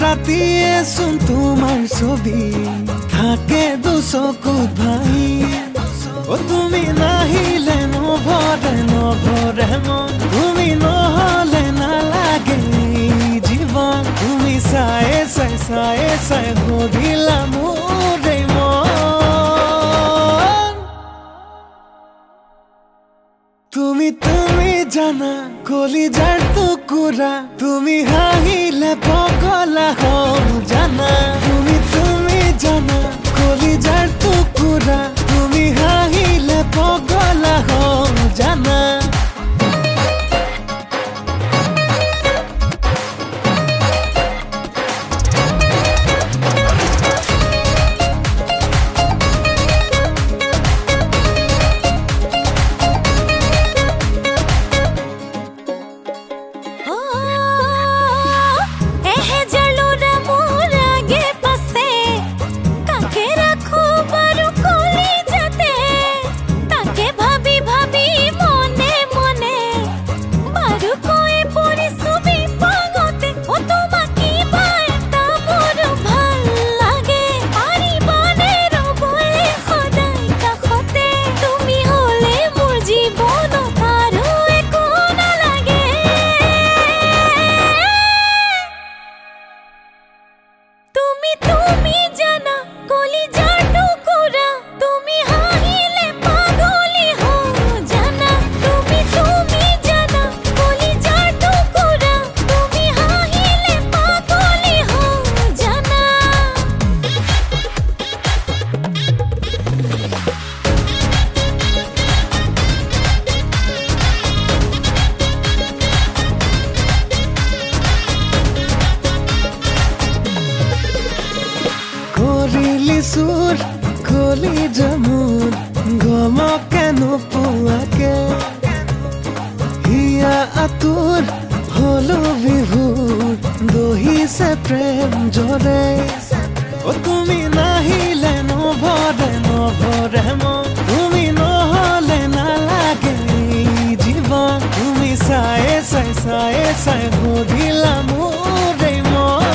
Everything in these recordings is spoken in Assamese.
ৰাতিয়েচোন তোমাৰ ছবি থাকে দুচকুত ভাহি তুমি নাহিলে নভৰে নভৰে মন তুমি নহলে নালাগে জীৱন তুমি চাই চাই চাই চাই সুধিলা মোৰে মন তুমি জানা কলিজাৰ টুকুৰা তুমি হাঁহিলে পগলা হওঁ জানা তুমি জানা কলিজাৰ টুকুৰা তুমি হাঁহিলে পগলা হওঁ জানা সুৰ কলি জামুন গমকে নোপোৱাকে হিয়া আতুৰ হলো বিভোৰ দহিছে প্ৰেম জৰে তুমি নাহিলে নভৰে নভৰে মন তুমি নহলে নালাগে জীৱন তুমি চাই চাই চাই চাই সুধিলা মোৰে মন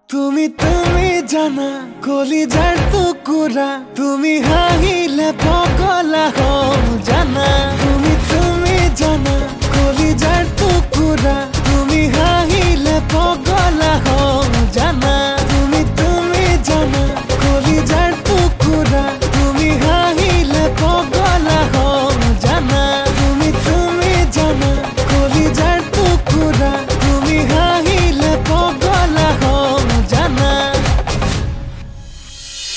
তুমি জানা কলিজাৰ টুকুৰা তুমি হাঁহিলে পগলা হওঁ জানা তুমি জানা কলিজাৰ টুকুৰা তুমি হাঁহি